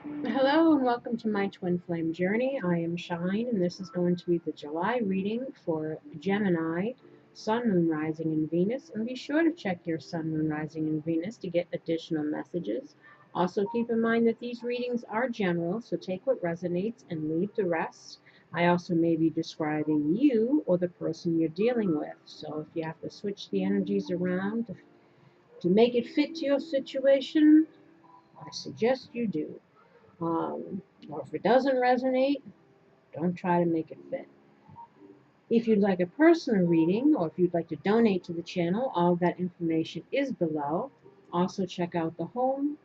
Hello and welcome to my twin flame journey. I am Shine and this is going to be the July reading for Gemini, Sun, Moon, Rising, and Venus. And be sure to check your Sun, Moon, Rising, and Venus to get additional messages. Also keep in mind that these readings are general, so take what resonates and leave the rest. I also may be describing you or the person you're dealing with. So if you have to switch the energies around to make it fit to your situation, I suggest you do. Or if it doesn't resonate, don't try to make it fit. If you'd like a personal reading or if you'd like to donate to the channel, all of that information is below. Also check out the home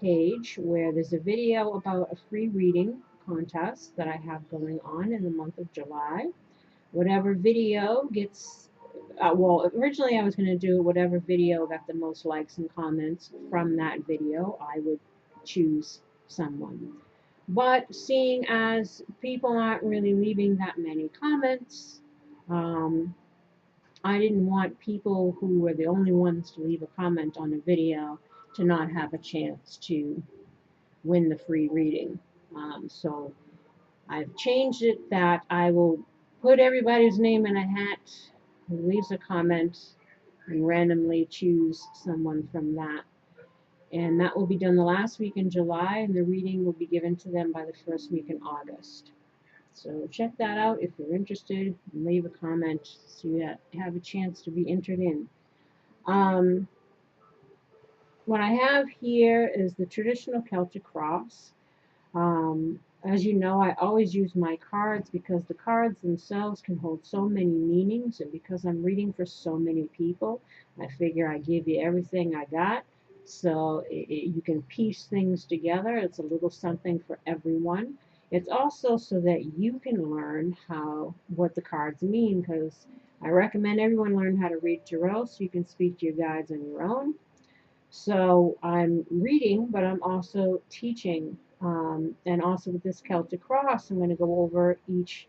page where there's a video about a free reading contest that I have going on in the month of July. Whatever video gets, well, originally I was going to do whatever video got the most likes and comments from that video, I would choose someone. But seeing as people aren't really leaving that many comments, um, I didn't want people who were the only ones to leave a comment on a video to not have a chance to win the free reading. So I've changed it that I will put everybody's name in a hat who leaves a comment and randomly choose someone from that. And that will be done the last week in July, and the reading will be given to them by the first week in August. So check that out if you're interested, and leave a comment so you have a chance to be entered in. Um, what I have here is the traditional Celtic cross. As you know, I always use my cards because the cards themselves can hold so many meanings, and because I'm reading for so many people, I figure I give you everything I got. So you can piece things together. It's a little something for everyone. It's also so that you can learn what the cards mean, because I recommend everyone learn how to read tarot so you can speak to your guides on your own. So I'm reading, but I'm also teaching. And also with this Celtic cross, I'm going to go over each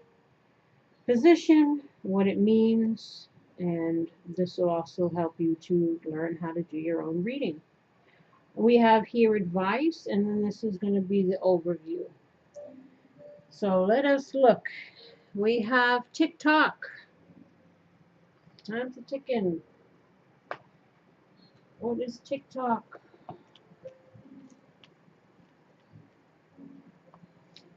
position, what it means, and this will also help you to learn how to do your own reading. We have here advice, and then this is going to be the overview. So let us look. We have TikTok. Time to tick in. What is TikTok?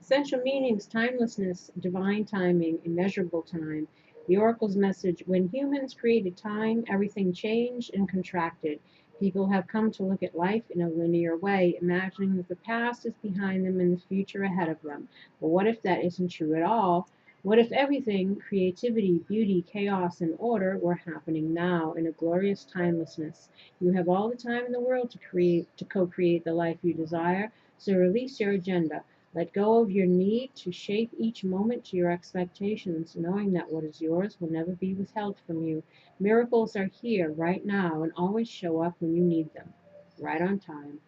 Essential meanings: timelessness, divine timing, immeasurable time. The Oracle's message: when humans created time, everything changed and contracted. People have come to look at life in a linear way, imagining that the past is behind them and the future ahead of them. But what if that isn't true at all? What if everything, creativity, beauty, chaos, and order, were happening now in a glorious timelessness? You have all the time in the world to co-create the life you desire, so release your agenda. Let go of your need to shape each moment to your expectations, knowing that what is yours will never be withheld from you. Miracles are here right now and always show up when you need them, right on time.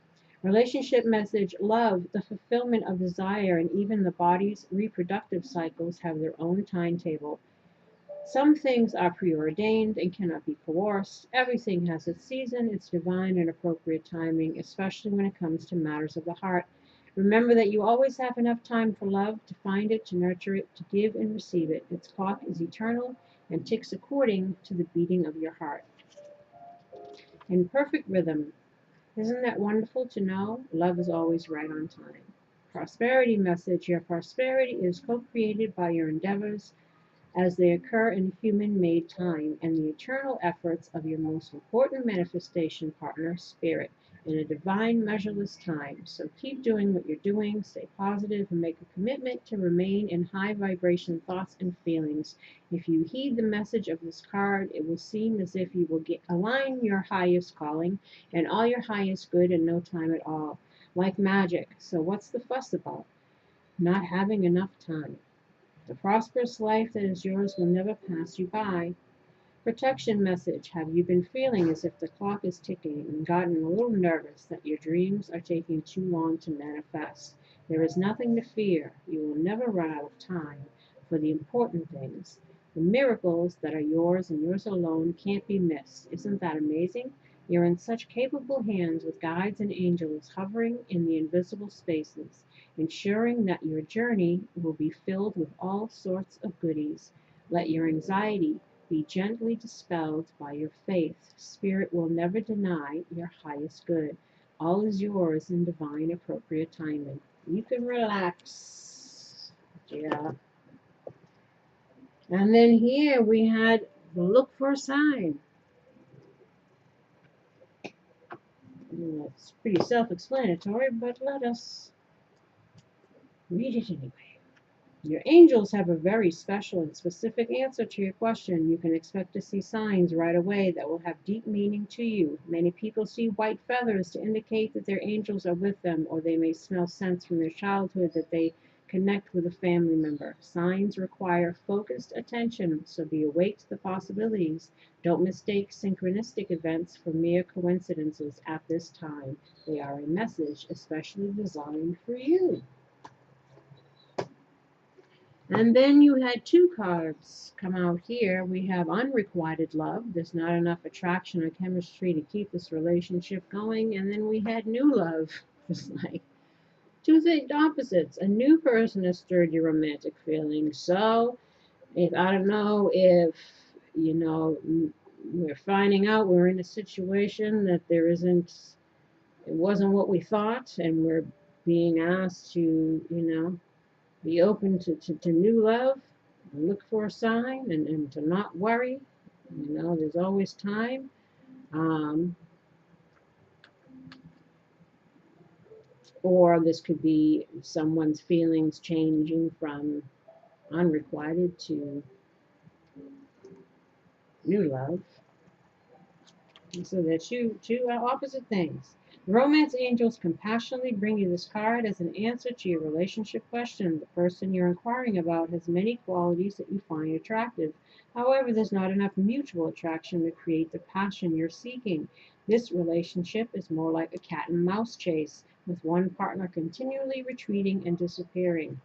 Relationship message: love, the fulfillment of desire, and even the body's reproductive cycles have their own timetable. Some things are preordained and cannot be coerced. Everything has its season, its divine and appropriate timing, especially when it comes to matters of the heart. Remember that you always have enough time for love, to find it, to nurture it, to give and receive it. Its clock is eternal and ticks according to the beating of your heart. In perfect rhythm. Isn't that wonderful to know? Love is always right on time. Prosperity message: your prosperity is co-created by your endeavors as they occur in human-made time and the eternal efforts of your most important manifestation partner, Spirit, in a divine, measureless time. So keep doing what you're doing, stay positive, and make a commitment to remain in high vibration thoughts and feelings. If you heed the message of this card, it will seem as if you will align your highest calling and all your highest good in no time at all, like magic. So what's the fuss about? Not having enough time. The prosperous life that is yours will never pass you by. Protection message: have you been feeling as if the clock is ticking and gotten a little nervous that your dreams are taking too long to manifest? There is nothing to fear. You will never run out of time for the important things. The miracles that are yours and yours alone can't be missed. Isn't that amazing? You're in such capable hands with guides and angels hovering in the invisible spaces, ensuring that your journey will be filled with all sorts of goodies. Let your anxiety be gently dispelled by your faith. Spirit will never deny your highest good. All is yours in divine appropriate timing. You can relax. Yeah. And then here we had look for a sign. It's pretty self-explanatory, but let us read it anyway. Your angels have a very special and specific answer to your question. You can expect to see signs right away that will have deep meaning to you. Many people see white feathers to indicate that their angels are with them, or they may smell scents from their childhood that they connect with a family member. Signs require focused attention, so be awake to the possibilities. Don't mistake synchronistic events for mere coincidences at this time. They are a message especially designed for you. And then you had two cards come out here. We have unrequited love. There's not enough attraction or chemistry to keep this relationship going. And then we had new love. It's like two opposites. A new person has stirred your romantic feelings. So, if I don't know if, we're finding out we're in a situation that it wasn't what we thought, and we're being asked to, be open to new love, look for a sign, and to not worry. There's always time. Or this could be someone's feelings changing from unrequited to new love. So they're two opposite things. Romance angels compassionately bring you this card as an answer to your relationship question. The person you're inquiring about has many qualities that you find attractive. However, there's not enough mutual attraction to create the passion you're seeking. This relationship is more like a cat and mouse chase, with one partner continually retreating and disappearing.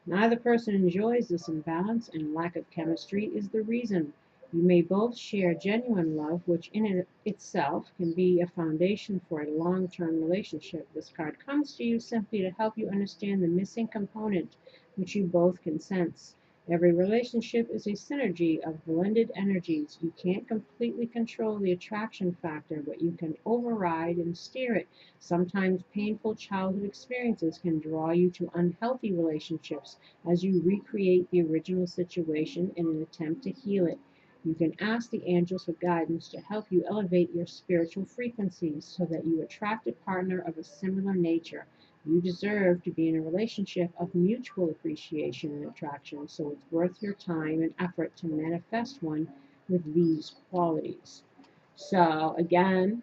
Neither person enjoys this imbalance, and lack of chemistry is the reason. You may both share genuine love, which in itself can be a foundation for a long-term relationship. This card comes to you simply to help you understand the missing component, which you both can sense. Every relationship is a synergy of blended energies. You can't completely control the attraction factor, but you can override and steer it. Sometimes painful childhood experiences can draw you to unhealthy relationships as you recreate the original situation in an attempt to heal it. You can ask the angels for guidance to help you elevate your spiritual frequencies so that you attract a partner of a similar nature. You deserve to be in a relationship of mutual appreciation and attraction, so it's worth your time and effort to manifest one with these qualities. So, again,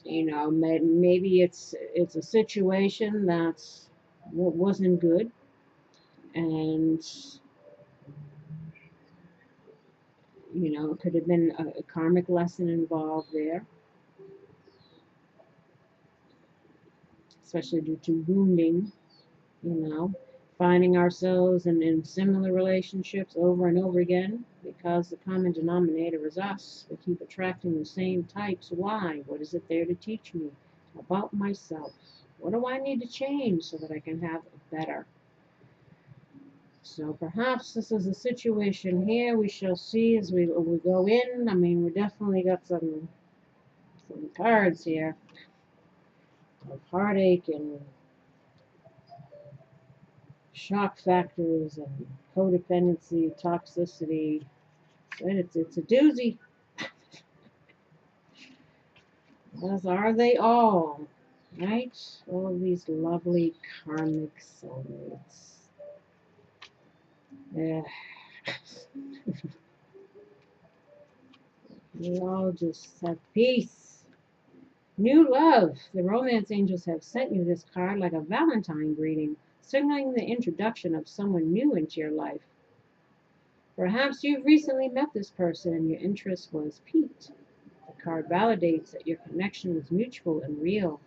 maybe it's a situation that's wasn't good, and it could have been a karmic lesson involved there, especially due to wounding, you know, finding ourselves in similar relationships over and over again because the common denominator is us. We keep attracting the same types. Why? What is it there to teach me about myself? What do I need to change so that I can have it better? So perhaps this is a situation here. We shall see as we go in. I mean, we definitely got some cards here of heartache and shock factors and codependency, toxicity. And it's a doozy. As are they all, right? All of these lovely karmic soulmates. Yeah. We all just have peace. New love. The romance angels have sent you this card like a Valentine greeting, signaling the introduction of someone new into your life. Perhaps you've recently met this person and your interest was piqued. The card validates that your connection was mutual and real.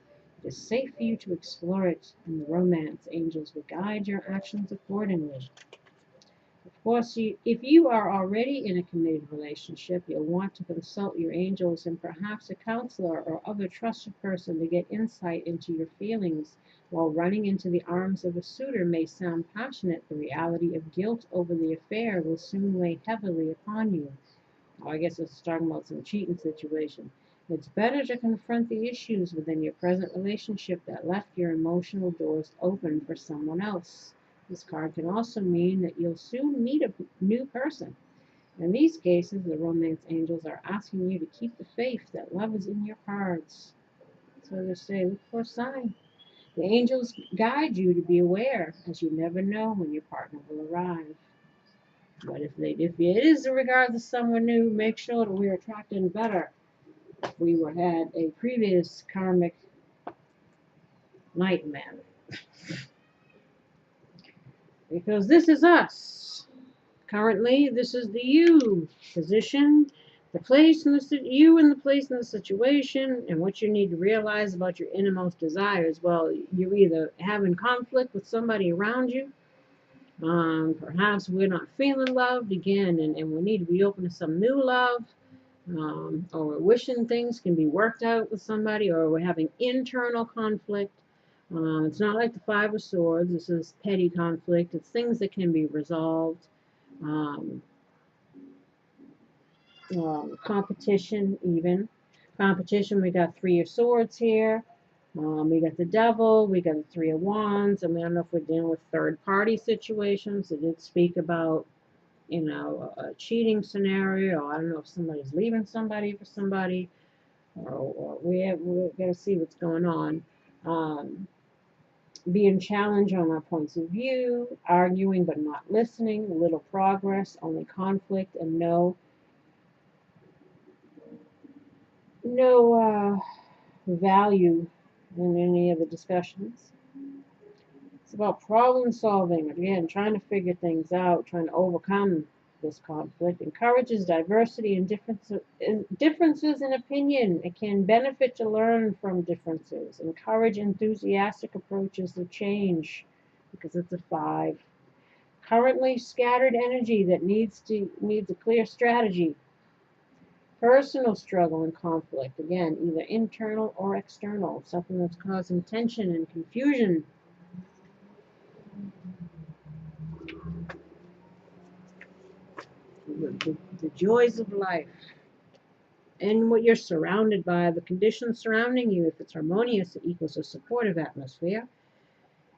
It is safe for you to explore it, and the romance angels will guide your actions accordingly. Of Or see, if you are already in a committed relationship, you'll want to consult your angels and perhaps a counselor or other trusted person to get insight into your feelings. While running into the arms of a suitor may sound passionate, the reality of guilt over the affair will soon weigh heavily upon you. I guess it's talking about some cheating situation. It's better to confront the issues within your present relationship that left your emotional doors open for someone else. This card can also mean that you'll soon meet a new person. In these cases, the romance angels are asking you to keep the faith that love is in your cards. So they say, look for a sign. The angels guide you to be aware, as you never know when your partner will arrive. But if it is in regards to someone new, make sure that we're attracting better. If we had a previous karmic nightmare. Because this is us. Currently, this is the you position, the place in the you in the place in the situation, and what you need to realize about your innermost desires. Well, you're either having conflict with somebody around you. Perhaps we're not feeling loved again, and we need to be open to some new love. Or we're wishing things can be worked out with somebody, or we're having internal conflict. It's not like the Five of Swords. This is petty conflict. It's things that can be resolved. Um, Competition, even. Competition, we got Three of Swords here. We got the Devil. We got the Three of Wands. I mean, I don't know if we're dealing with third-party situations. It did speak about a cheating scenario. I don't know if somebody's leaving somebody for somebody, or we're got to see what's going on. Being challenged on our points of view, arguing but not listening, little progress, only conflict, and no value in any of the discussions. It's about problem solving, again, trying to figure things out, trying to overcome this conflict. Encourages diversity and differences in opinion. It can benefit to learn from differences. Encourage enthusiastic approaches to change, because it's a 5. Currently scattered energy that needs a clear strategy. Personal struggle and conflict, again, either internal or external, something that's causing tension and confusion. The joys of life and what you're surrounded by, the conditions surrounding you. If it's harmonious, it equals a supportive atmosphere.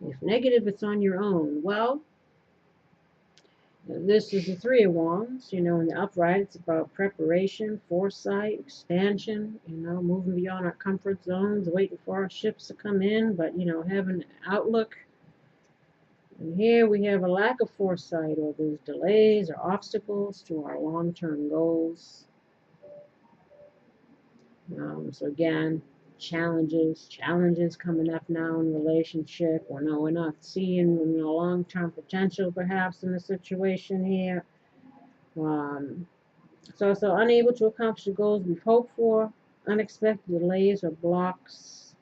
If negative, it's on your own. Well, this is the Three of Wands. In the upright, it's about preparation, foresight, expansion, moving beyond our comfort zones, waiting for our ships to come in, but, having an outlook. And here we have a lack of foresight, or there's delays or obstacles to our long-term goals. So again, challenges coming up now in relationship, or no, we're not seeing long-term potential perhaps in the situation here. So unable to accomplish the goals we've hoped for, unexpected delays or blocks,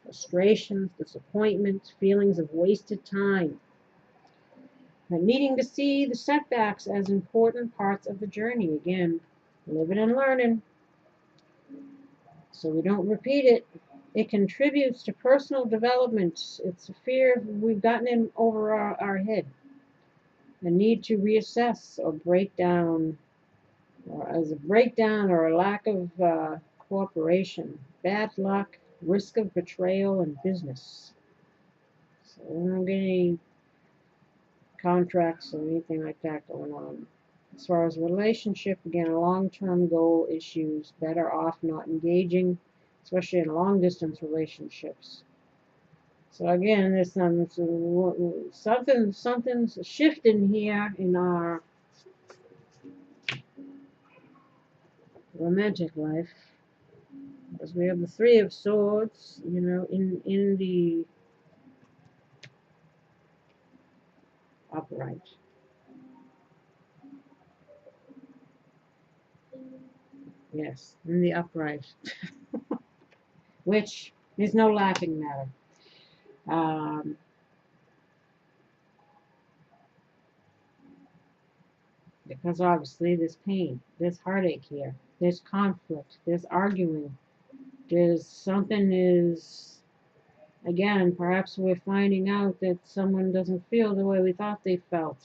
frustrations, disappointments, feelings of wasted time. And needing to see the setbacks as important parts of the journey. Again, living and learning, so we don't repeat it. It contributes to personal development. It's a fear we've gotten in over our head. A need to reassess or break down, or as a breakdown or a lack of cooperation, bad luck, risk of betrayal in business. So we don't get any contracts or anything like that going on. As far as relationship, again, long-term goal issues, better off not engaging, especially in long-distance relationships. So again, there's something's shifting here in our romantic life, because we have the Three of Swords, in the upright. Yes, in the upright, which is no laughing matter. Because obviously there's pain, there's heartache here, there's conflict, there's arguing, there's something is, again, perhaps we're finding out that someone doesn't feel the way we thought they felt.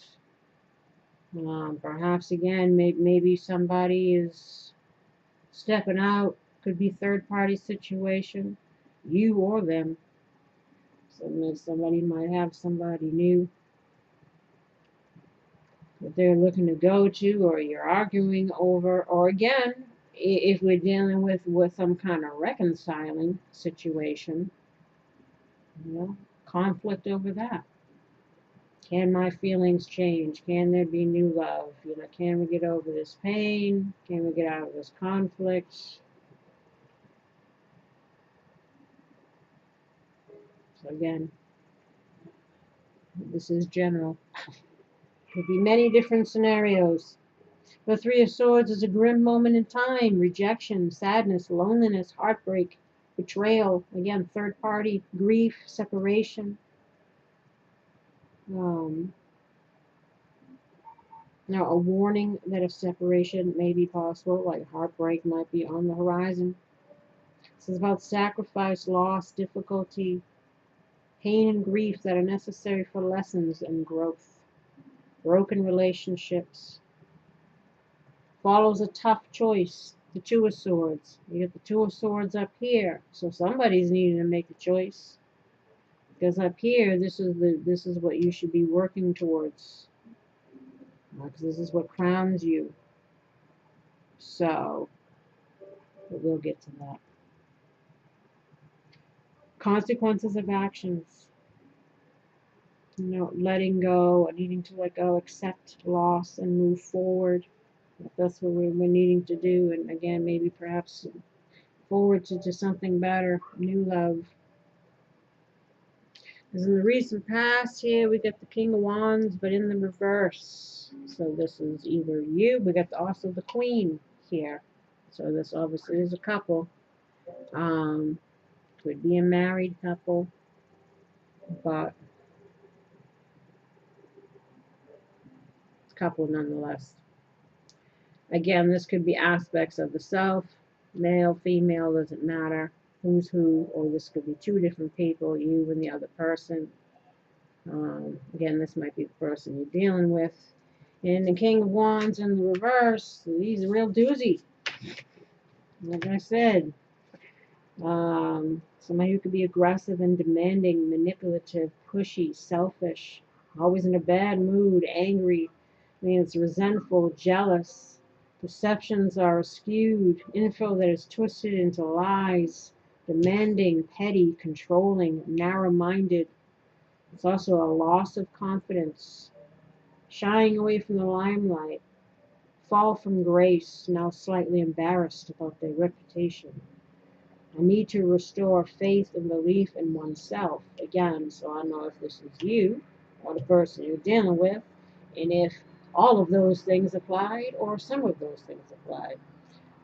Perhaps again, maybe somebody is stepping out, could be third party situation, you or them. So somebody might have somebody new that they're looking to go to, or you're arguing over, or again, if we're dealing with some kind of reconciling situation, conflict over that. Can my feelings change? Can there be new love? Can we get over this pain? Can we get out of this conflict? So again, this is general. Could be many different scenarios. The Three of Swords is a grim moment in time. Rejection, sadness, loneliness, heartbreak, betrayal. Again, third party, grief, separation. Now, a warning that a separation may be possible, like heartbreak might be on the horizon. This is about sacrifice, loss, difficulty, pain, and grief that are necessary for lessons and growth. Broken relationships. Follows a tough choice. The Two of Swords. You get the Two of Swords up here, so somebody's needing to make a choice. Because up here, this is what you should be working towards. Because this is what crowns you. So, but we'll get to that. Consequences of actions. Letting go, needing to let go, accept loss, and move forward. That's what we're needing to do. And again, maybe perhaps forward to something better, new love. Because in the recent past here, we got the King of Wands, but in the reverse. So this is either you, we got also the Queen here. So this obviously is a couple. Could be a married couple, but it's a couple nonetheless. Again, this could be aspects of the self, male, female, doesn't matter who's who, or this could be two different people, you and the other person. Again, this might be the person you're dealing with. And the King of Wands in the reverse, he's a real doozy. Like I said, somebody who could be aggressive and demanding, manipulative, pushy, selfish, always in a bad mood, angry, it's resentful, jealous. Perceptions are skewed, info that is twisted into lies, demanding, petty, controlling, narrow-minded. It's also a loss of confidence, shying away from the limelight, fall from grace, now slightly embarrassed about their reputation. A need to restore faith and belief in oneself. Again, so I don't know if this is you or the person you're dealing with, and if all of those things applied or some of those things applied.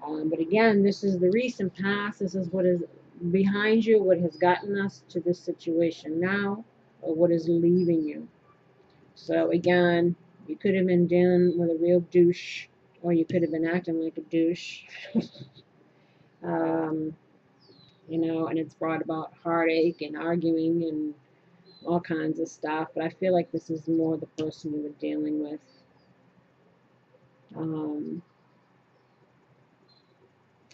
But again, this is the recent past. This is what is behind you, what has gotten us to this situation now, or what is leaving you. So again, you could have been dealing with a real douche, or you could have been acting like a douche. And it's brought about heartache and arguing and all kinds of stuff. But I feel like this is more the person you were dealing with. And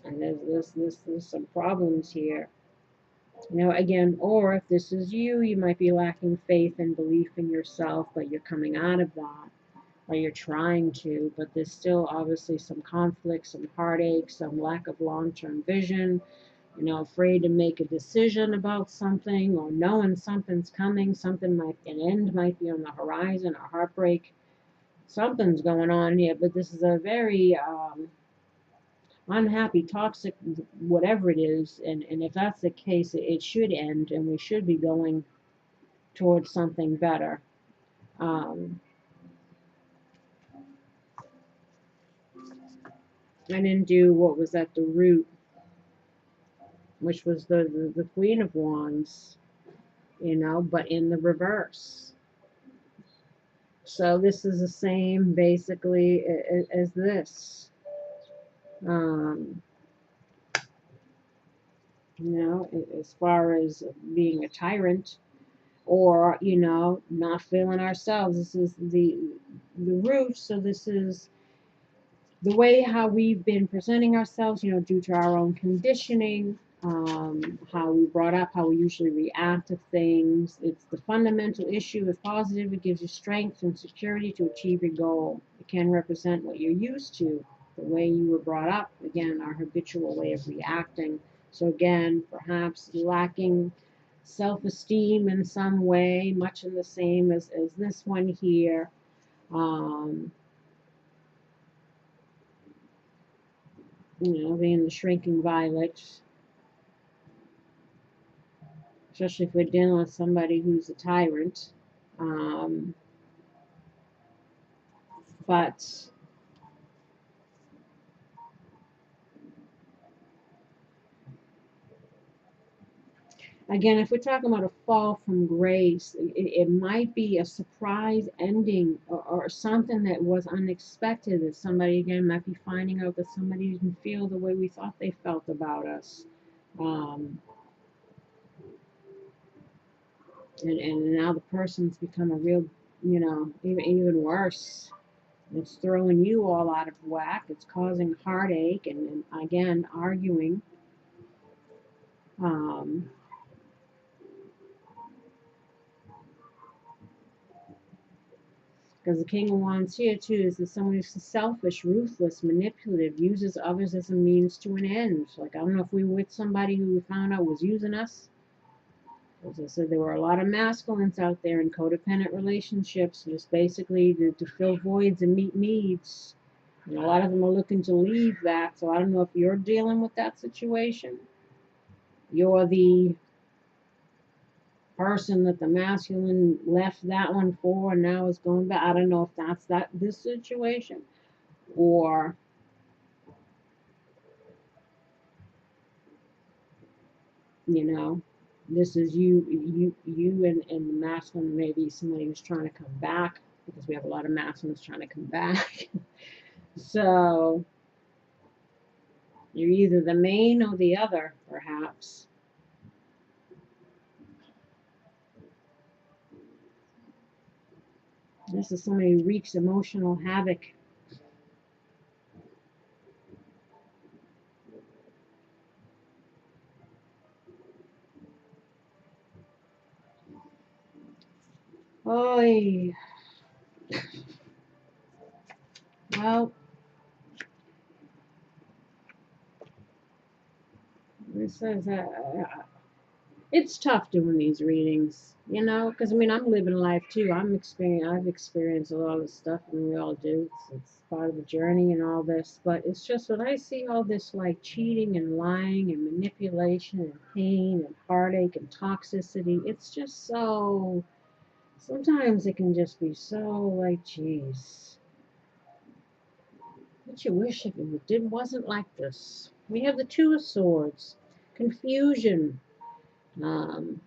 there's some problems here. Again, or if this is you, you might be lacking faith and belief in yourself, but you're coming out of that, or you're trying to, but there's still obviously some conflict, some heartache, some lack of long-term vision, afraid to make a decision about something, or knowing something's coming, an end might be on the horizon, a heartbreak, something's going on here, but this is a very unhappy, toxic, whatever it is, and if that's the case, it should end, and we should be going towards something better. And then do what was at the root, which was the Queen of Wands, but in the reverse. So this is the same basically as this. Um, as far as being a tyrant, or not feeling ourselves. This is the root. So this is the way how we've been presenting ourselves, due to our own conditioning, how we brought up, how we usually react to things. It's the fundamental issue. If positive, it gives you strength and security to achieve your goal. It can represent what you're used to, the way you were brought up, again, our habitual way of reacting. So again, perhaps lacking self-esteem in some way, much in the same as this one here. Um, being the shrinking violet, especially if we're dealing with somebody who's a tyrant. Um, but again, if we're talking about a fall from grace, it might be a surprise ending, or something that was unexpected, that somebody, again, might be finding out that somebody didn't feel the way we thought they felt about us. Um, and now the person's become a real, even worse. It's throwing you all out of whack. It's causing heartache and again, arguing. Um, because the King of Wands here, too, is that someone who's selfish, ruthless, manipulative, uses others as a means to an end. Like, I don't know if we were with somebody who we found out was using us. As I said, there were a lot of masculines out there in codependent relationships, just basically to fill voids and meet needs. And a lot of them are looking to leave that. So I don't know if you're dealing with that situation. You're the person that the masculine left that one for and now is going back. I don't know if that's this situation, or this is you and the masculine, maybe somebody who's trying to come back, because we have a lot of masculines trying to come back. So you're either the main or the other, perhaps. This is somebody who wreaks emotional havoc. Oh, well, this says it's tough doing these readings, because I'm living life too. I've experienced a lot of stuff, and we all do. It's part of the journey and all this. But it's just when I see all this like cheating and lying and manipulation and pain and heartache and toxicity, it's just so. Sometimes it can just be so like, geez, don't you wish it wasn't like this? We have the Two of Swords, confusion. Um,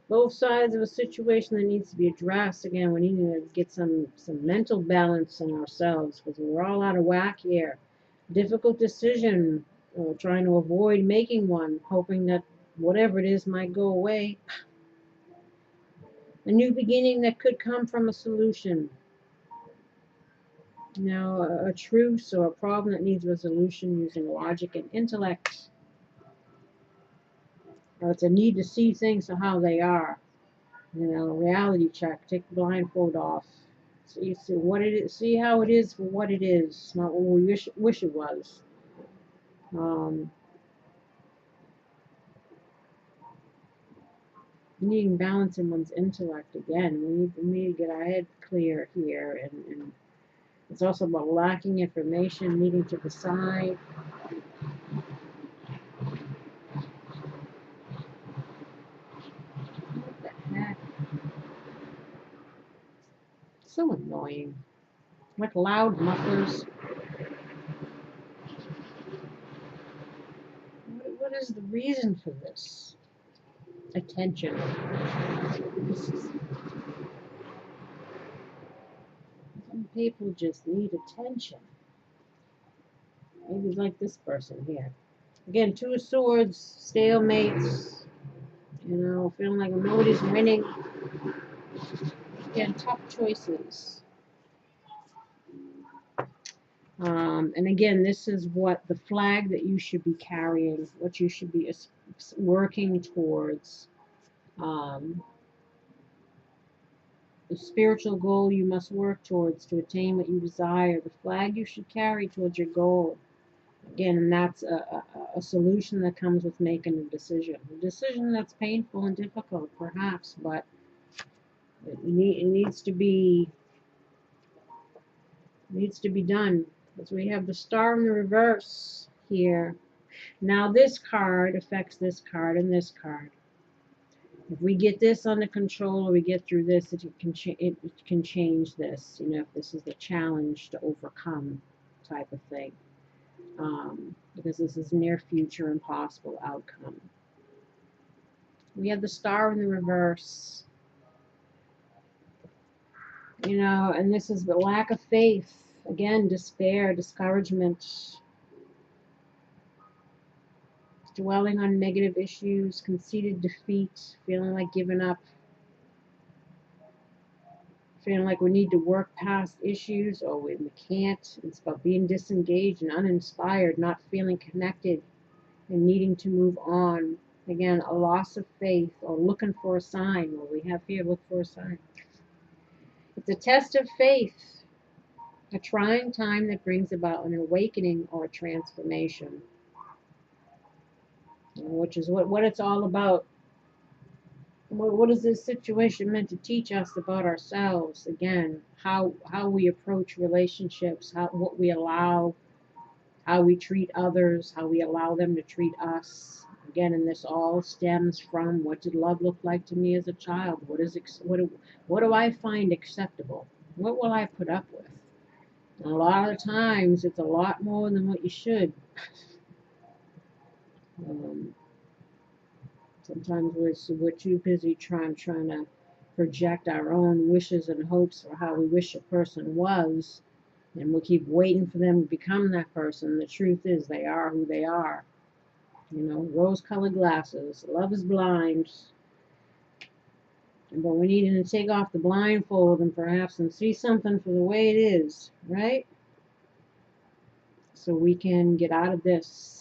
both sides of a situation that needs to be addressed. Again, we need to get some mental balance in ourselves, because we're all out of whack here. Difficult decision, trying to avoid making one, hoping that whatever it is might go away. A new beginning that could come from a solution. A truce or a problem that needs resolution using logic and intellect. Or it's a need to see things for how they are. Reality check. Take the blindfold off. So you see what it is. See how it is for what it is, not what we wish it was. Um, Needing balance in one's intellect again. We need to get our head clear here, and it's also about lacking information, needing to decide. What the heck? So annoying. Like loud mufflers. What is the reason for this? Attention. people just need attention. Maybe like this person here. Again, Two of Swords, stalemates, you know, feeling like nobody's winning. Again, tough choices. And again, this is what the flag that you should be carrying, what you should be working towards. The spiritual goal you must work towards to attain what you desire. The flag you should carry towards your goal. Again, and that's a solution that comes with making a decision. A decision that's painful and difficult, perhaps, but it needs to be done. Because we have the star in the reverse here. Now this card affects this card and this card. If we get this under control, or we get through this, it can change this. You know, if this is the challenge to overcome type of thing. Because this is near future impossible outcome. We have the star in the reverse. You know, and this is the lack of faith. Again, despair, discouragement. Dwelling on negative issues, conceited defeat, feeling like giving up. Feeling like we need to work past issues, or we can't. It's about being disengaged and uninspired, not feeling connected, and needing to move on. Again, a loss of faith, or looking for a sign. What we have here, look for a sign. It's a test of faith, a trying time that brings about an awakening or a transformation, which is what it's all about. What is this situation meant to teach us about ourselves? Again, how we approach relationships, what we allow, how we treat others, how we allow them to treat us. Again, and this all stems from, what did love look like to me as a child? What do I find acceptable? What will I put up with? And a lot of times, it's a lot more than what you should. Sometimes we're too busy trying to project our own wishes and hopes for how we wish a person was, and we'll keep waiting for them to become that person. The truth is, they are who they are. You know, rose-colored glasses. Love is blind. But we need to take off the blindfold and perhaps see something for the way it is, right? So we can get out of this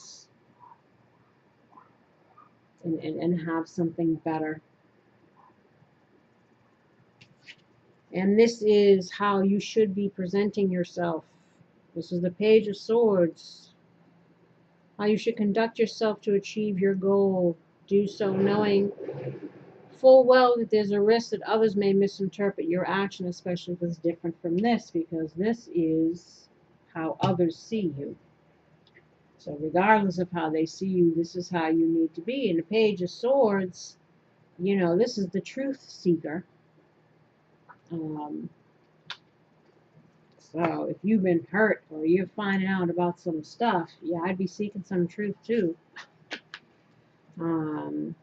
and have something better. And this is how you should be presenting yourself. This is the Page of Swords. How you should conduct yourself to achieve your goal. Do so knowing full well that there's a risk that others may misinterpret your action, especially if it's different from this, because this is how others see you. So regardless of how they see you, this is how you need to be. In the Page of Swords, you know, this is the truth seeker. So if you've been hurt or you're finding out about some stuff, yeah, I'd be seeking some truth too. It's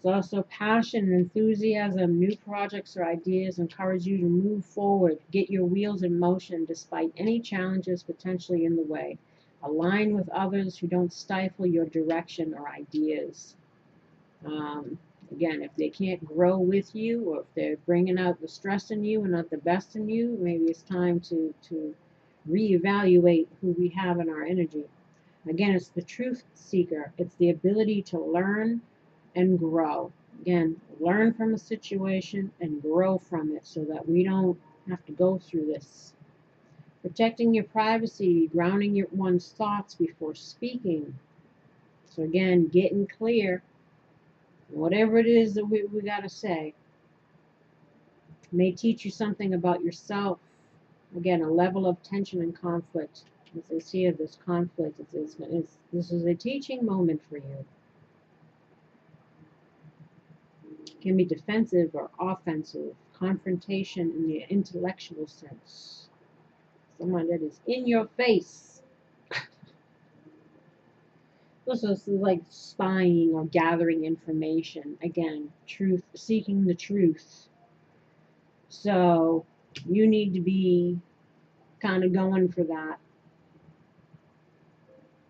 also passion and enthusiasm. New projects or ideas encourage you to move forward. Get your wheels in motion despite any challenges potentially in the way. Align with others who don't stifle your direction or ideas. Again, if they can't grow with you, or if they're bringing out the stress in you and not the best in you, maybe it's time to reevaluate who we have in our energy. Again, it's the truth seeker. It's the ability to learn and grow. Again, learn from a situation and grow from it so that we don't have to go through this. Protecting your privacy, grounding one's thoughts before speaking. So again, getting clear. Whatever it is that we got to say. May teach you something about yourself. Again, a level of tension and conflict. As I see of this conflict, this is a teaching moment for you. It can be defensive or offensive. Confrontation in the intellectual sense. Someone that is in your face. This is like spying or gathering information. Again, seeking the truth. So you need to be kind of going for that.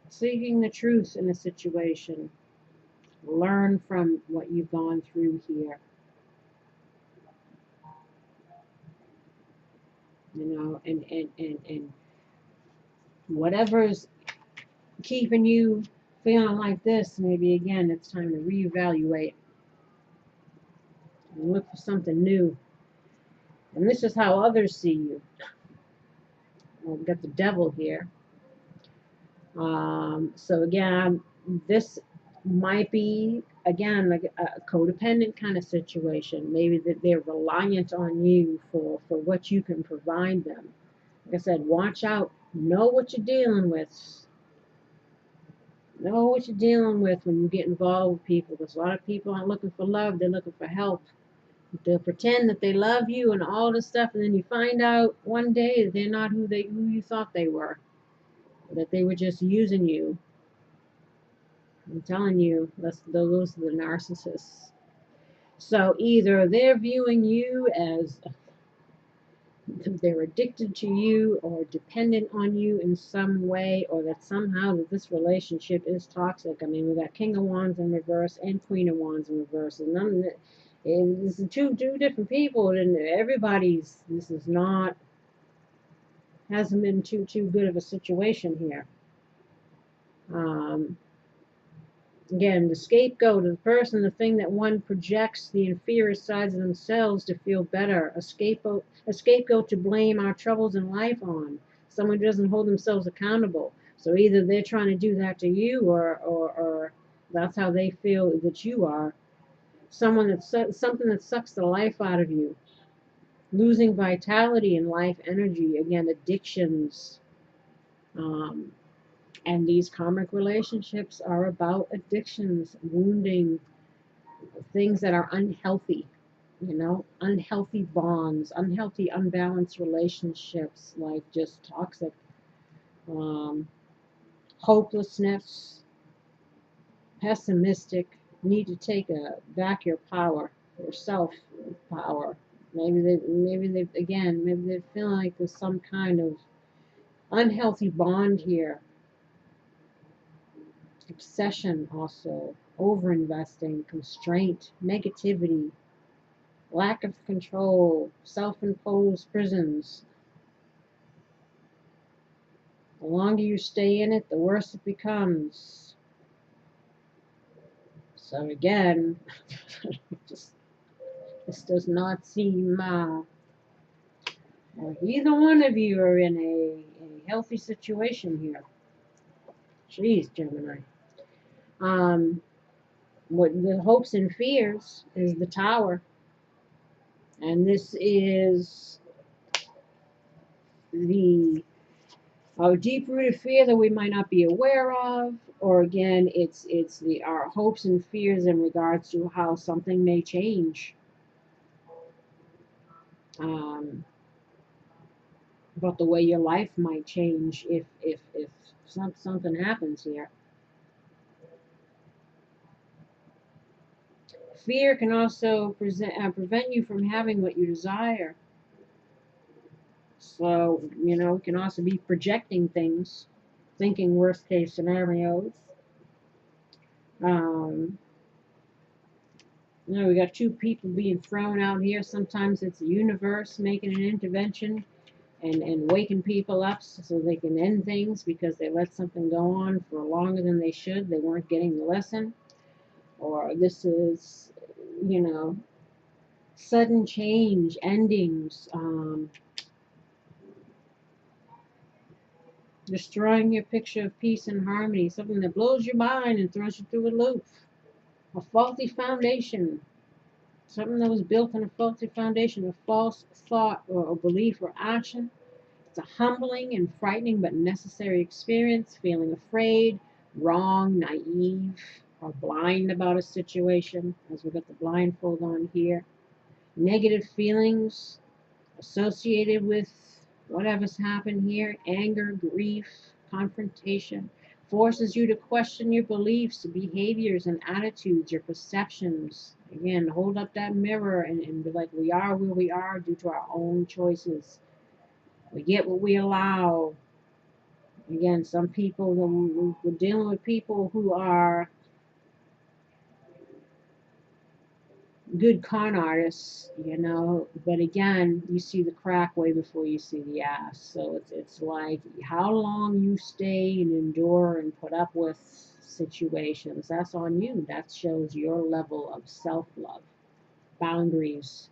Seeking the truth in a situation. Learn from what you've gone through here. And whatever's keeping you feeling like this, maybe again, it's time to reevaluate and look for something new. And this is how others see you. Well, we've got the devil here. So again, this might be again like a codependent kind of situation. Maybe that they're reliant on you for what you can provide them. Like I said, watch out. Know what you're dealing with. Know what you're dealing with when you get involved with people. Because a lot of people aren't looking for love; they're looking for help. They'll pretend that they love you and all this stuff, and then you find out one day that they're not who you thought they were. That they were just using you. I'm telling you, those are the narcissists. So either they're viewing you as they're addicted to you or dependent on you in some way, or that somehow that this relationship is toxic. I mean, we got King of Wands in reverse and Queen of Wands in reverse, and none of it. This is two different people, and everybody's. This is not hasn't been too good of a situation here. Again, the scapegoat is the person, the thing that one projects the inferior sides of themselves to feel better. A scapegoat to blame our troubles in life on. Someone who doesn't hold themselves accountable. So either they're trying to do that to you, or that's how they feel that you are. Something that sucks the life out of you. Losing vitality and life energy. Again, addictions. And these karmic relationships are about addictions, wounding, things that are unhealthy, unhealthy bonds, unhealthy, unbalanced relationships, like just toxic, hopelessness, pessimistic, need to take back your power, your self power. Maybe they feel like there's some kind of unhealthy bond here. Obsession also, overinvesting, constraint, negativity, lack of control, self-imposed prisons. The longer you stay in it, the worse it becomes. So again, this does not seem either one of you are in a healthy situation here. Jeez, Gemini. What the hopes and fears is the Tower. And this is the deep-rooted fear that we might not be aware of, or again, it's our hopes and fears in regards to how something may change. About the way your life might change if something happens here. Fear can also prevent you from having what you desire. So, it can also be projecting things, thinking worst case scenarios. We got two people being thrown out here. Sometimes it's the universe making an intervention and waking people up so they can end things because they let something go on for longer than they should. They weren't getting the lesson. Or this is, sudden change, endings, destroying your picture of peace and harmony, something that blows your mind and throws you through a loop. A faulty foundation, something that was built on a faulty foundation, a false thought or belief or action. It's a humbling and frightening but necessary experience, feeling afraid, wrong, naive, or blind about a situation, as we've got the blindfold on here. Negative feelings associated with whatever's happened here, anger, grief, confrontation, forces you to question your beliefs, behaviors, and attitudes, your perceptions. Again, hold up that mirror and be like, we are where we are due to our own choices. We get what we allow. Again, some people, we're dealing with people who are good con artists, you know, but again, you see the crack way before you see the ass. So it's like how long you stay and endure and put up with situations, that's on you. That shows your level of self-love, boundaries.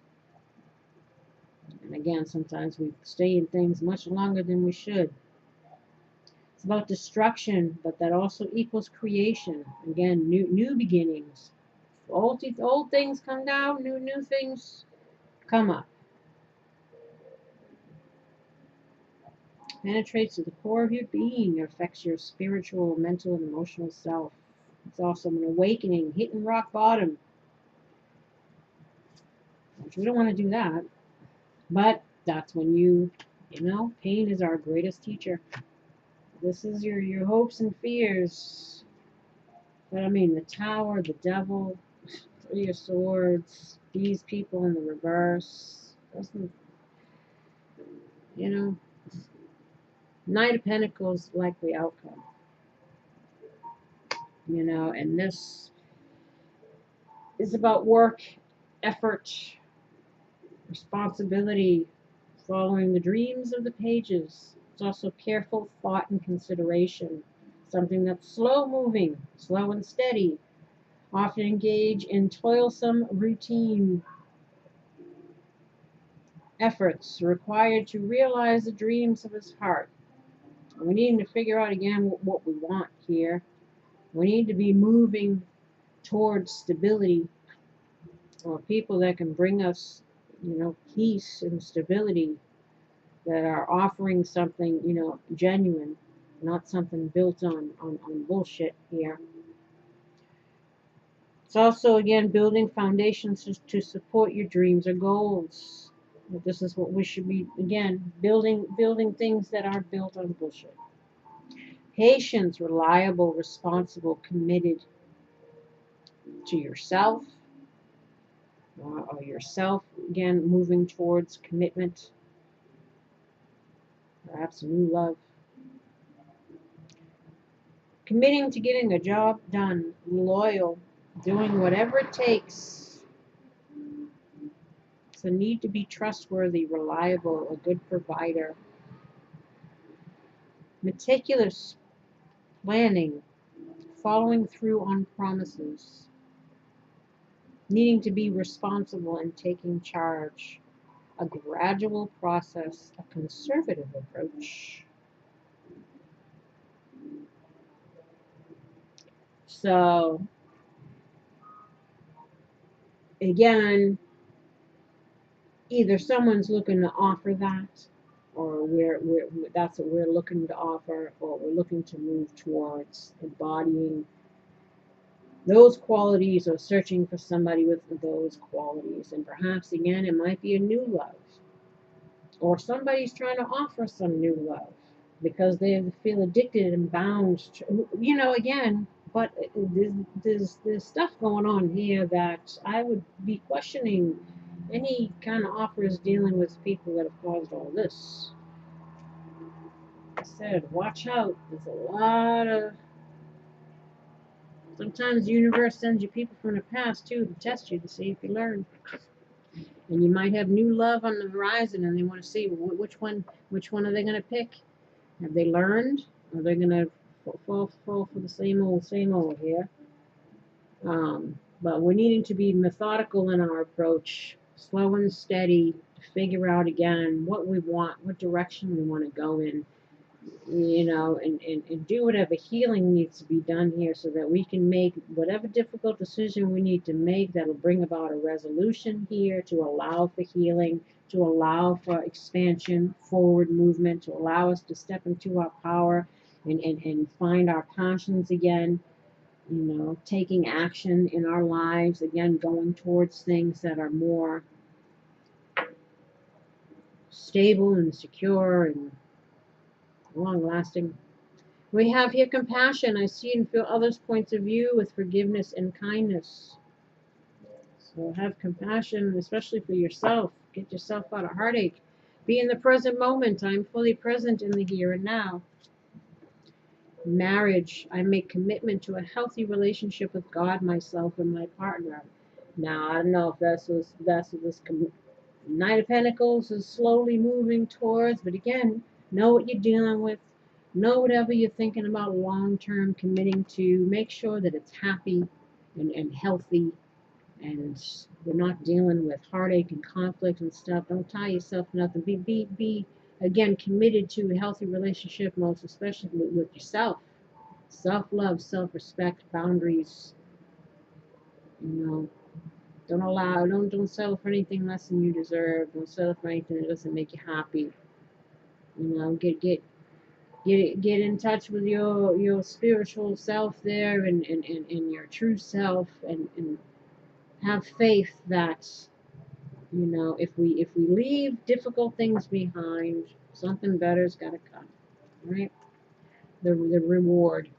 And again, sometimes we stay in things much longer than we should. It's about destruction, but that also equals creation. Again, new beginnings. Old things come down, new things come up. Penetrates to the core of your being. It affects your spiritual, mental, and emotional self. It's also an awakening, hitting rock bottom. Which we don't want to do that. But that's when you know, pain is our greatest teacher. This is your hopes and fears. But I mean, the Tower, the Devil, Three of Swords, these people in the reverse. Doesn't, you know, Knight of Pentacles, likely outcome. You know, and this is about work, effort, responsibility, following the dreams of the pages. It's also careful thought and consideration. Something that's slow moving, slow and steady. Often engage in toilsome routine efforts required to realize the dreams of his heart. We need to figure out again what we want here. We need to be moving towards stability, or people that can bring us, you know, peace and stability, that are offering something, you know, genuine, not something built on bullshit here. It's also, again, building foundations to support your dreams or goals. This is what we should be, again, building things that aren't built on bullshit. Patience, reliable, responsible, committed to yourself, or yourself, again, moving towards commitment, perhaps new love. Committing to getting a job done, loyal, doing whatever it takes. So need to be trustworthy, reliable, a good provider. Meticulous planning, following through on promises. Needing to be responsible and taking charge. A gradual process, a conservative approach. So, again, either someone's looking to offer that, or that's what we're looking to offer, or we're looking to move towards embodying those qualities, or searching for somebody with those qualities. And perhaps, again, it might be a new love, or somebody's trying to offer some new love because they feel addicted and bound to, you know, again. But there's stuff going on here that I would be questioning any kind of offers dealing with people that have caused all this. I said, watch out. There's a lot of. Sometimes the universe sends you people from the past too to test you to see if you learn. And you might have new love on the horizon, and they want to see which one are they going to pick. Have they learned? Or are they going to fall for the same old here? But we're needing to be methodical in our approach, slow and steady, to figure out again what we want, what direction we want to go in, you know, and do whatever healing needs to be done here so that we can make whatever difficult decision we need to make that'll bring about a resolution here, to allow for healing, to allow for expansion, forward movement, to allow us to step into our power and find our passions again, you know, taking action in our lives, again, going towards things that are more stable and secure and long-lasting. We have here compassion. I see and feel others' points of view with forgiveness and kindness. So have compassion, especially for yourself. Get yourself out of heartache. Be in the present moment. I'm fully present in the here and now. Marriage, I make commitment to a healthy relationship with God, myself, and my partner. Now, I don't know if that's what this Knight of Pentacles is slowly moving towards, but again, know what you're dealing with. Know whatever you're thinking about long term committing to. Make sure that it's happy and healthy, and we're not dealing with heartache and conflict and stuff. Don't tie yourself to nothing. Be again committed to a healthy relationship, most especially with yourself. Self-love, self-respect, boundaries. You know, don't settle for anything less than you deserve. Don't settle for anything that doesn't make you happy. You know, get in touch with your spiritual self there, and your true self, and have faith that, you know, if we leave difficult things behind, something better's got to come, right? The reward.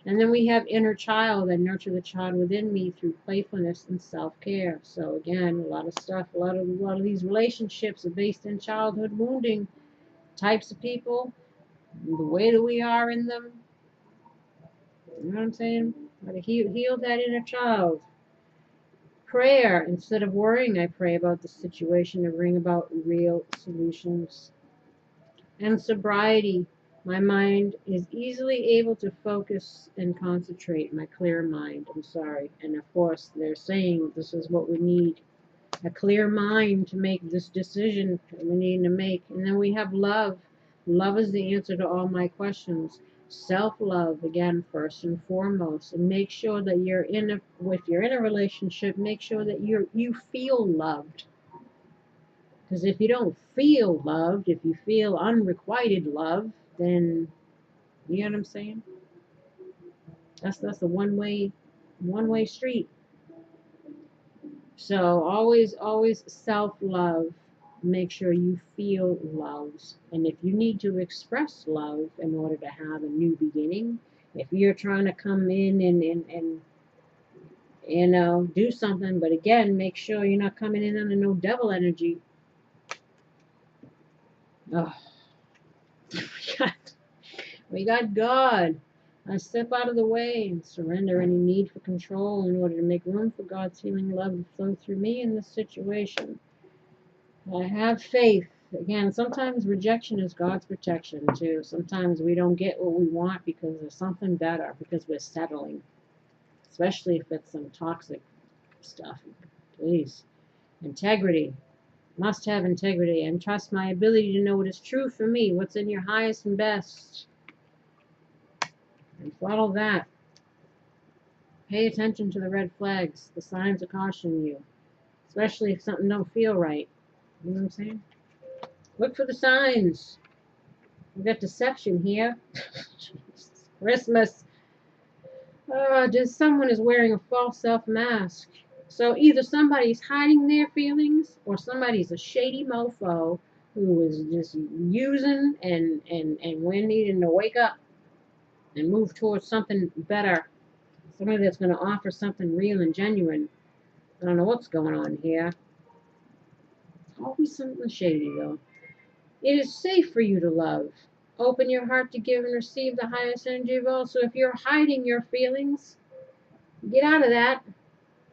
And then we have inner child. I nurture the child within me through playfulness and self-care. So again, a lot of stuff, a lot of these relationships are based in childhood wounding. Types of people, the way that we are in them. You know what I'm saying? Gotta heal that inner child. Prayer. Instead of worrying, I pray about the situation and bring about real solutions. And sobriety. My mind is easily able to focus and concentrate. My clear mind. I'm sorry. And of course, they're saying this is what we need. A clear mind to make this decision that we need to make. And then we have love. Love is the answer to all my questions. Self-love, again, first and foremost. And make sure that if you're in a relationship, make sure that you feel loved. Because if you don't feel loved, if you feel unrequited love, then you know what I'm saying? That's a one way street. So always self-love. Make sure you feel loved. And if you need to express love in order to have a new beginning, if you're trying to come in and you know, do something, but again, make sure you're not coming in under no devil energy. Oh, we got God. I step out of the way and surrender any need for control in order to make room for God's healing love to flow through me in this situation. I have faith. Again, sometimes rejection is God's protection too. Sometimes we don't get what we want because there's something better, because we're settling. Especially if it's some toxic stuff. Please. Integrity. Must have integrity and trust my ability to know what is true for me, what's in your highest and best. And follow that. Pay attention to the red flags, the signs that caution you. Especially if something don't feel right. You know what I'm saying? Look for the signs. We got deception here. Christmas. Just someone is wearing a false self mask. So either somebody's hiding their feelings, or somebody's a shady mofo who is just using, and we're needing to wake up and move towards something better. Somebody that's going to offer something real and genuine. I don't know what's going on here. Always something shady though. It is safe for you to love. Open your heart to give and receive the highest energy of all. So if you're hiding your feelings, get out of that.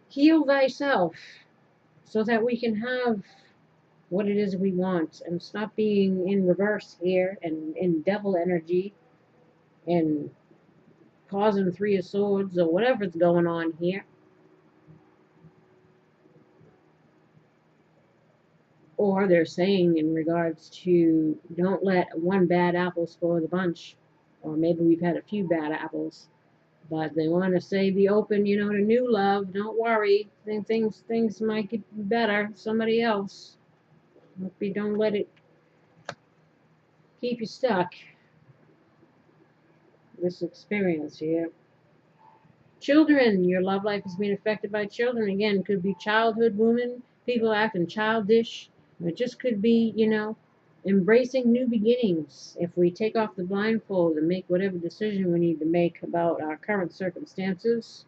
Heal thyself so that we can have what it is we want, and stop being in reverse here and in devil energy and causing Three of Swords or whatever's going on here. Or they're saying in regards to don't let one bad apple spoil the bunch. Or maybe we've had a few bad apples. But they want to say be open, you know, to new love. Don't worry. Things might get better. Somebody else. Don't let it keep you stuck. This experience here. Children, your love life is being affected by children. Again, could be childhood women, people acting childish. It just could be, you know, embracing new beginnings. If we take off the blindfold and make whatever decision we need to make about our current circumstances,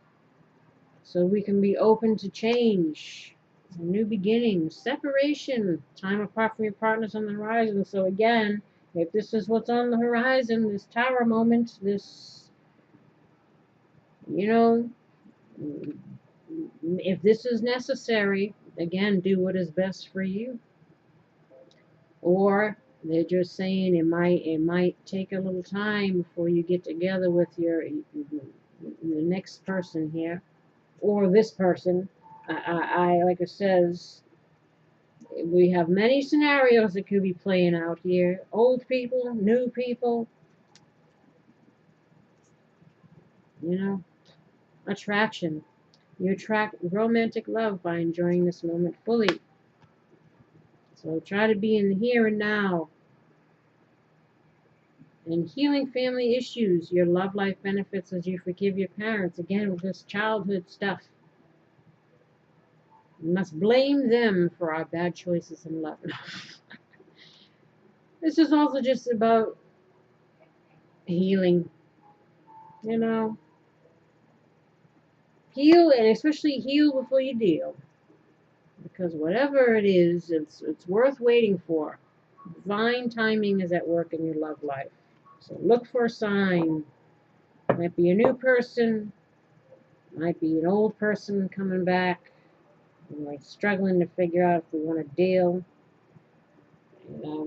so we can be open to change. New beginnings, separation, time apart from your partners on the horizon. So again, if this is what's on the horizon, this tower moment, this, you know, if this is necessary, again, do what is best for you. Or they're just saying it might take a little time before you get together with the next person here, or this person. I like it says, we have many scenarios that could be playing out here. Old people, new people, you know, attraction. You attract romantic love by enjoying this moment fully. So try to be in the here and now. And healing family issues, your love life benefits as you forgive your parents. Again, with this childhood stuff. We must blame them for our bad choices in love. This is also just about healing, you know. Heal, and especially heal before you deal. Because whatever it is, it's worth waiting for. Divine timing is at work in your love life. So look for a sign. Might be a new person, might be an old person coming back. And like struggling to figure out if we want to deal.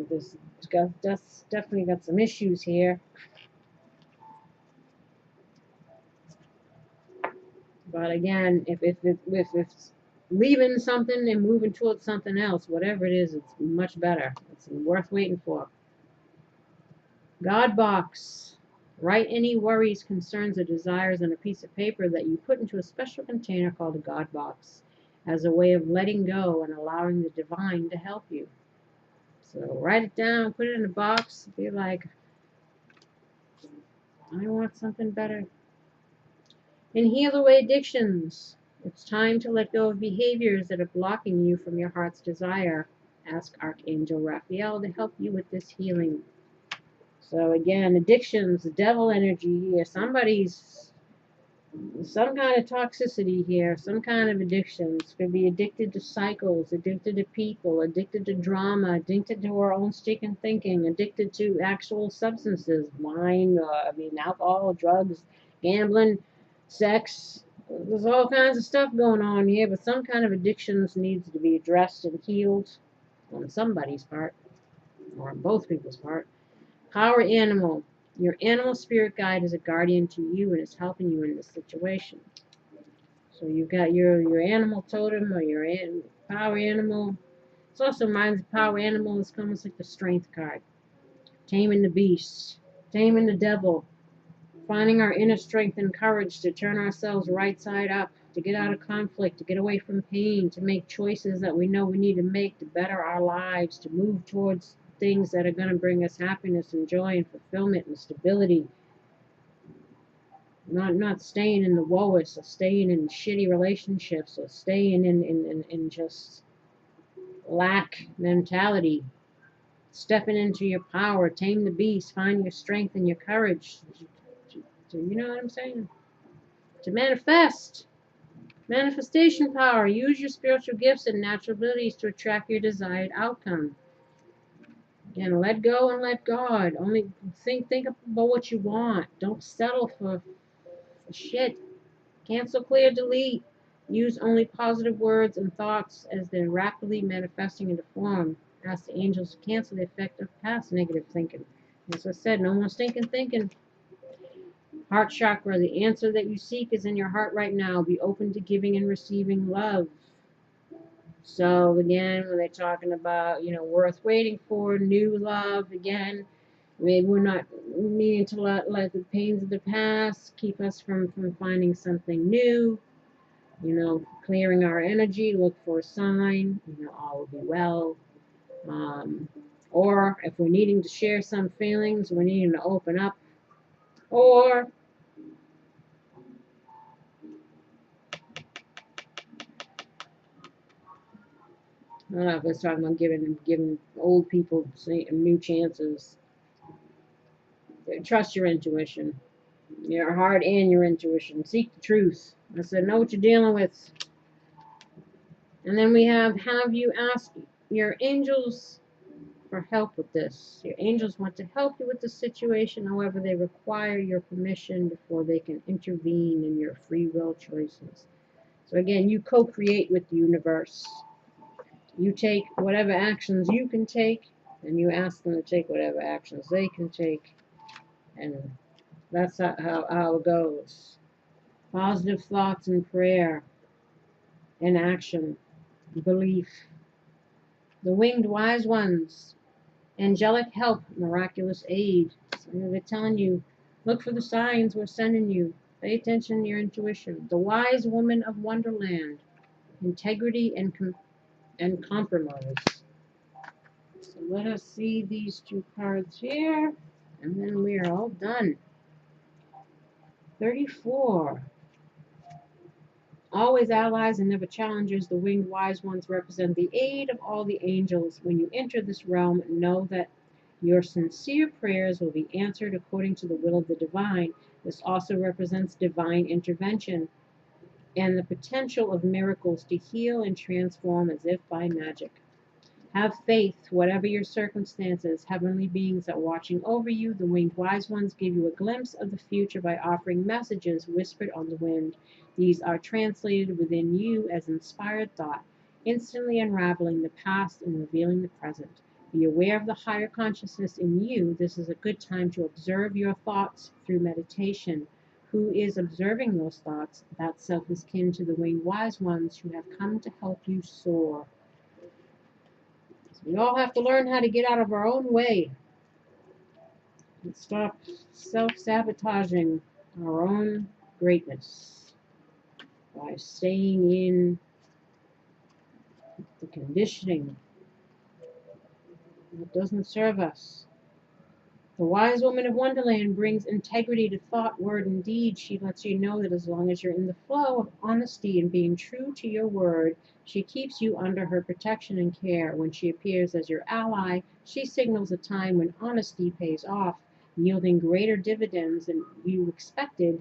This definitely got some issues here. But again, if it's leaving something and moving towards something else, whatever it is, it's much better. It's worth waiting for. God box. Write any worries, concerns, or desires on a piece of paper that you put into a special container called a God box as a way of letting go and allowing the divine to help you. So write it down, put it in a box, be like, I want something better. And heal away addictions. It's time to let go of behaviors that are blocking you from your heart's desire. Ask Archangel Raphael to help you with this healing. So again, addictions, devil energy here. Somebody's some kind of toxicity here, some kind of addictions. Could be addicted to cycles, addicted to people, addicted to drama, addicted to our own stinking thinking, addicted to actual substances, wine, alcohol, drugs, gambling, sex. There's all kinds of stuff going on here, but some kind of addictions needs to be addressed and healed on somebody's part, or on both people's part. Power animal. Your animal spirit guide is a guardian to you and is helping you in this situation. So you've got your animal totem or your power animal. It's also reminds power animal is almost like the strength card. Taming the beast, taming the devil, finding our inner strength and courage to turn ourselves right side up, to get out of conflict, to get away from pain, to make choices that we know we need to make to better our lives, to move towards things that are going to bring us happiness and joy and fulfillment and stability. Not staying in the woes, or staying in shitty relationships, or staying in just lack mentality. Stepping into your power, tame the beast, find your strength and your courage. You know what I'm saying? To manifest. Manifestation power. Use your spiritual gifts and natural abilities to attract your desired outcome. Again, let go and let God. Only think about what you want. Don't settle for shit. Cancel, clear, delete. Use only positive words and thoughts as they're rapidly manifesting into form. Ask the angels to cancel the effect of past negative thinking. As I said, no more stinking thinking. Heart chakra. The answer that you seek is in your heart right now. Be open to giving and receiving love. So again, when they're talking about, worth waiting for, new love, again, maybe we're not needing to let the pains of the past keep us from finding something new, clearing our energy, look for a sign, all will be well. Or if we're needing to share some feelings, we're needing to open up. Or I don't know if it's talking about giving old people new chances. Trust your intuition, your heart and your intuition. Seek the truth. I said, know what you're dealing with. And then we have you ask your angels for help with this. Your angels want to help you with the situation, however, they require your permission before they can intervene in your free will choices. So again, you co-create with the universe. You take whatever actions you can take, and you ask them to take whatever actions they can take. And that's how it goes. Positive thoughts and prayer and action, belief. The winged wise ones, angelic help, miraculous aid. So they're telling you, look for the signs we're sending you. Pay attention to your intuition. The wise woman of Wonderland, integrity and compromise. So let us see these two cards here, and then we are all done. 34. Always allies and never challengers, the winged wise ones represent the aid of all the angels. When you enter this realm, know that your sincere prayers will be answered according to the will of the divine. This also represents divine intervention and the potential of miracles to heal and transform as if by magic. Have faith, whatever your circumstances. Heavenly beings are watching over you. The winged wise ones give you a glimpse of the future by offering messages whispered on the wind. These are translated within you as inspired thought, instantly unraveling the past and revealing the present. Be aware of the higher consciousness in you. This is a good time to observe your thoughts through meditation. Who is observing those thoughts? That self is kin to the winged wise ones who have come to help you soar. We all have to learn how to get out of our own way and stop self-sabotaging our own greatness by staying in the conditioning that doesn't serve us. The wise woman of Wonderland brings integrity to thought, word, and deed. She lets you know that as long as you're in the flow of honesty and being true to your word, she keeps you under her protection and care. When she appears as your ally, she signals a time when honesty pays off, yielding greater dividends than you expected.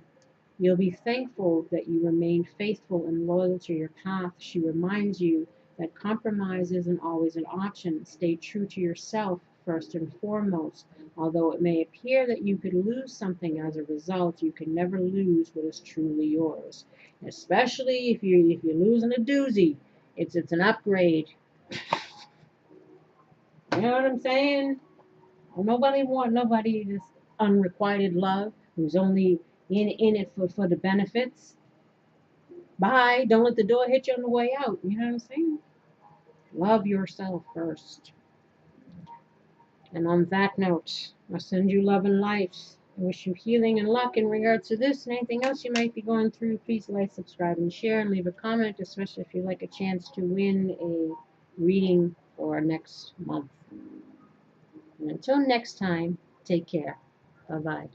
You'll be thankful that you remained faithful and loyal to your path. She reminds you that compromise isn't always an option. Stay true to yourself first and foremost. Although it may appear that you could lose something as a result, you can never lose what is truly yours. Especially if you're losing a doozy, it's an upgrade. You know what I'm saying? Well, nobody this unrequited love who's only in it for the benefits. Bye. Don't let the door hit you on the way out. You know what I'm saying? Love yourself first. And on that note, I send you love and light. I wish you healing and luck in regards to this and anything else you might be going through. Please like, subscribe, and share, and leave a comment, especially if you'd like a chance to win a reading for next month. And until next time, take care. Bye-bye.